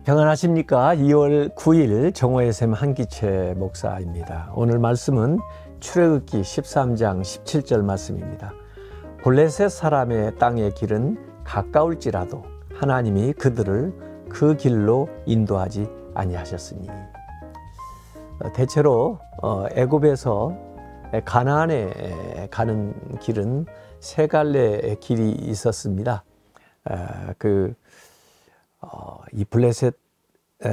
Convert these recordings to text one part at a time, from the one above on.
평안하십니까? 2월 9일 정오의 샘 한기채 목사입니다. 오늘 말씀은 출애굽기 13장 17절 말씀입니다. 블레셋 사람의 땅의 길은 가까울지라도 하나님이 그들을 그 길로 인도하지 아니하셨으니. 대체로 애굽에서 가나안에 가는 길은 세 갈래의 길이 있었습니다. 이 블레셋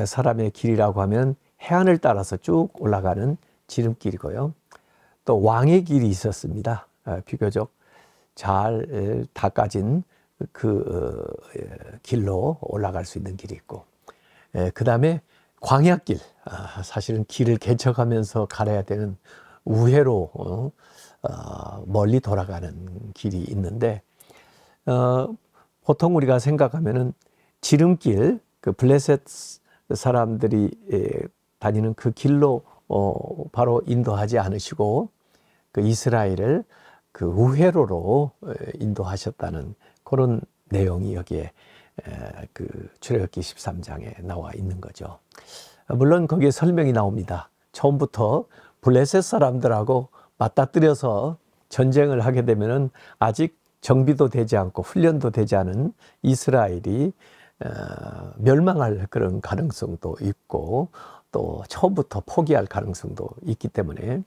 사람의 길이라고 하면 해안을 따라서 쭉 올라가는 지름길이고요. 또 왕의 길이 있었습니다. 비교적 잘 닦아진 그 길로 올라갈 수 있는 길이 있고, 그 다음에 광야길, 사실은 길을 개척하면서 가려야 되는 우회로 멀리 돌아가는 길이 있는데, 보통 우리가 생각하면은 지름길, 그 블레셋 사람들이 다니는 그 길로 바로 인도하지 않으시고 그 이스라엘을 그 우회로로 인도하셨다는 그런 내용이 여기에 그 출애굽기 13장에 나와 있는 거죠. 물론 거기에 설명이 나옵니다. 처음부터 블레셋 사람들하고 맞닥뜨려서 전쟁을 하게 되면은 아직 정비도 되지 않고 훈련도 되지 않은 이스라엘이 멸망할 그런 가능성도 있고, 또 처음부터 포기할 가능성도 있기 때문에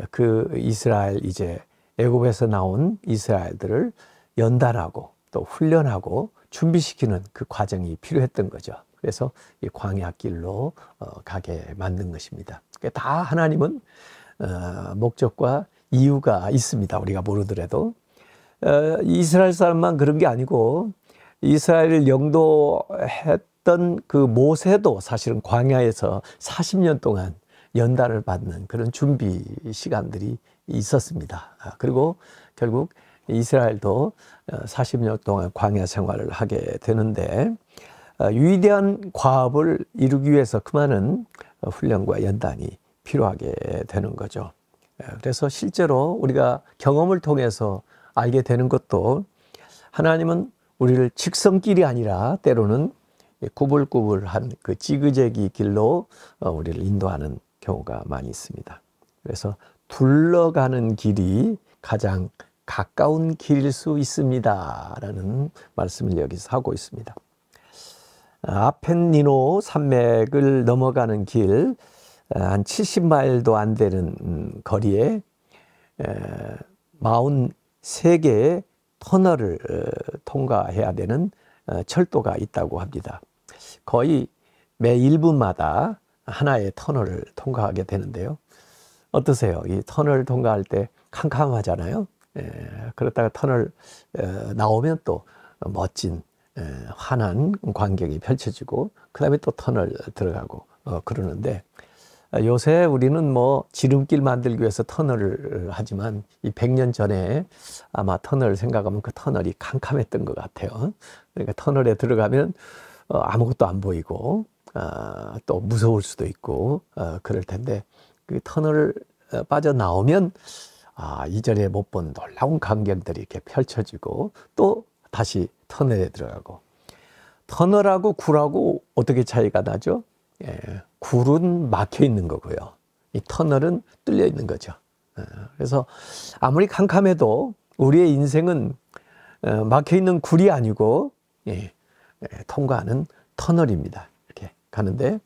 그 이스라엘, 이제 애굽에서 나온 이스라엘들을 연단하고 또 훈련하고 준비시키는 그 과정이 필요했던 거죠. 그래서 이 광야길로 가게 만든 것입니다. 다 하나님은 목적과 이유가 있습니다. 우리가 모르더라도 이스라엘 사람만 그런 게 아니고 이스라엘을 영도했던 그 모세도 사실은 광야에서 40년 동안 연단을 받는 그런 준비 시간들이 있었습니다. 그리고 결국 이스라엘도 40년 동안 광야 생활을 하게 되는데, 위대한 과업을 이루기 위해서 그 많은 훈련과 연단이 필요하게 되는 거죠. 그래서 실제로 우리가 경험을 통해서 알게 되는 것도, 하나님은 우리를 직선길이 아니라 때로는 구불구불한 그 지그재기 길로 우리를 인도하는 경우가 많이 있습니다. 그래서 둘러가는 길이 가장 가까운 길일 수 있습니다 라는 말씀을 여기서 하고 있습니다. 아펜니노 산맥을 넘어가는 길, 한 70마일도 안 되는 거리에 43개의 터널을 통과해야 되는 철도가 있다고 합니다. 거의 매 1분마다 하나의 터널을 통과하게 되는데요. 어떠세요? 이 터널 통과할 때 캄캄하잖아요. 그렇다가 터널 나오면 또 멋진 환한 광경이 펼쳐지고, 그 다음에 또 터널 들어가고 그러는데, 요새 우리는 뭐 지름길 만들기 위해서 터널을 하지만 이 100년 전에 아마 터널을 생각하면 그 터널이 캄캄했던 것 같아요. 그러니까 터널에 들어가면 아무것도 안 보이고 또 무서울 수도 있고 그럴 텐데, 그 터널을 빠져나오면 이전에 못 본 놀라운 광경들이 이렇게 펼쳐지고, 또 다시 터널에 들어가고. 터널하고 굴하고 어떻게 차이가 나죠? 굴은 막혀 있는 거고요. 이 터널은 뚫려 있는 거죠. 그래서 아무리 캄캄해도 우리의 인생은 막혀 있는 굴이 아니고 통과하는 터널입니다. 이렇게 가는데,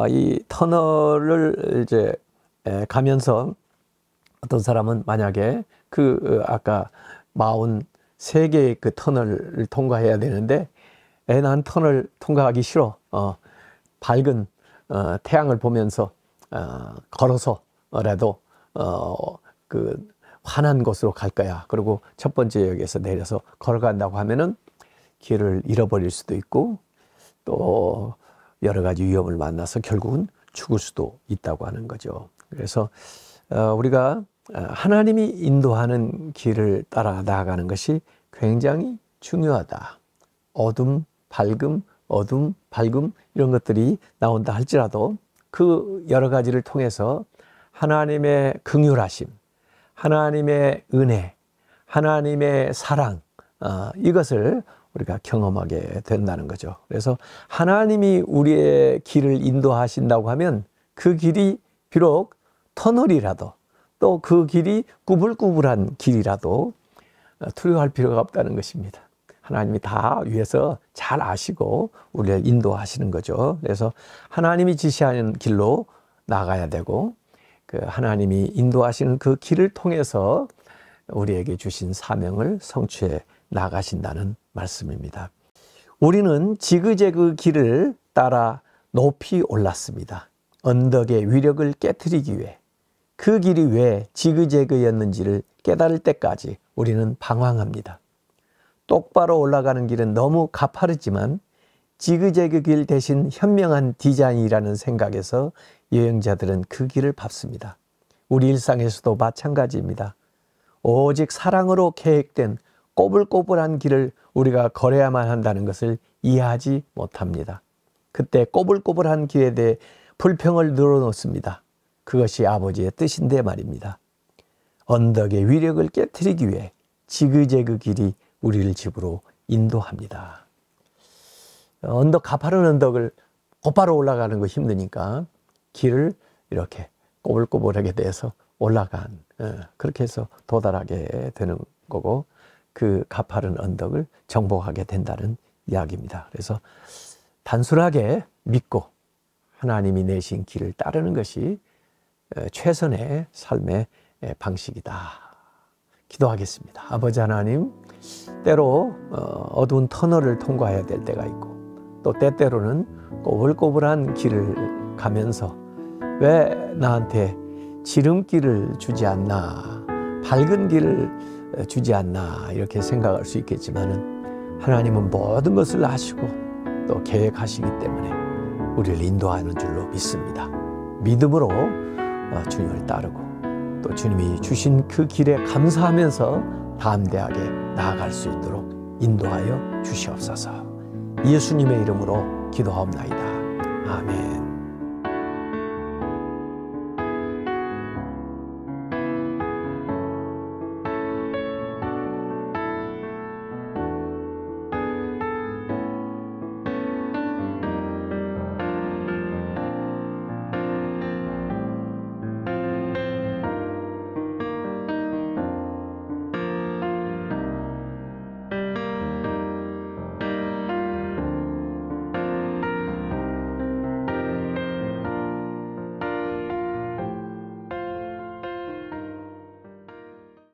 이 터널을 이제 가면서 어떤 사람은 만약에 아까 43개의 그 터널을 통과해야 되는데, 난 터널 통과하기 싫어. 밝은 태양을 보면서 걸어서라도 그 환한 곳으로 갈 거야. 그리고 첫 번째 역에서 내려서 걸어간다고 하면은 길을 잃어버릴 수도 있고, 또 여러 가지 위험을 만나서 결국은 죽을 수도 있다고 하는 거죠. 그래서 우리가 하나님이 인도하는 길을 따라 나아가는 것이 굉장히 중요하다. 어둠, 밝음, 어둠, 밝음, 이런 것들이 나온다 할지라도 그 여러 가지를 통해서 하나님의 긍휼하심, 하나님의 은혜, 하나님의 사랑, 이것을 우리가 경험하게 된다는 거죠. 그래서 하나님이 우리의 길을 인도하신다고 하면 그 길이 비록 터널이라도 또 그 길이 구불구불한 길이라도 두려워할 필요가 없다는 것입니다. 하나님이 다 위에서 잘 아시고 우리를 인도하시는 거죠. 그래서 하나님이 지시하는 길로 나가야 되고 그 하나님이 인도하시는 그 길을 통해서 우리에게 주신 사명을 성취해 나가신다는 말씀입니다. 우리는 지그재그 길을 따라 높이 올랐습니다. 언덕의 위력을 깨트리기 위해 그 길이 왜 지그재그였는지를 깨달을 때까지 우리는 방황합니다. 똑바로 올라가는 길은 너무 가파르지만 지그재그 길 대신 현명한 디자인이라는 생각에서 여행자들은 그 길을 밟습니다. 우리 일상에서도 마찬가지입니다. 오직 사랑으로 계획된 꼬불꼬불한 길을 우리가 걸어야만 한다는 것을 이해하지 못합니다. 그때 꼬불꼬불한 길에 대해 불평을 늘어놓습니다. 그것이 아버지의 뜻인데 말입니다. 언덕의 위력을 깨트리기 위해 지그재그 길이 우리를 집으로 인도합니다. 가파른 언덕을 곧바로 올라가는 거 힘드니까 길을 이렇게 꼬불꼬불하게 돼서 그렇게 해서 도달하게 되는 거고 그 가파른 언덕을 정복하게 된다는 이야기입니다. 그래서 단순하게 믿고 하나님이 내신 길을 따르는 것이 최선의 삶의 방식이다. 기도하겠습니다. 아버지 하나님, 때로 어두운 터널을 통과해야 될 때가 있고 또 때때로는 꼬불꼬불한 길을 가면서 왜 나한테 지름길을 주지 않나, 밝은 길을 주지 않나 이렇게 생각할 수 있겠지만은 하나님은 모든 것을 아시고 또 계획하시기 때문에 우리를 인도하는 줄로 믿습니다. 믿음으로 주님을 따르고 또 주님이 주신 그 길에 감사하면서 담대하게 나아갈 수 있도록 인도하여 주시옵소서. 예수님의 이름으로 기도하옵나이다. 아멘.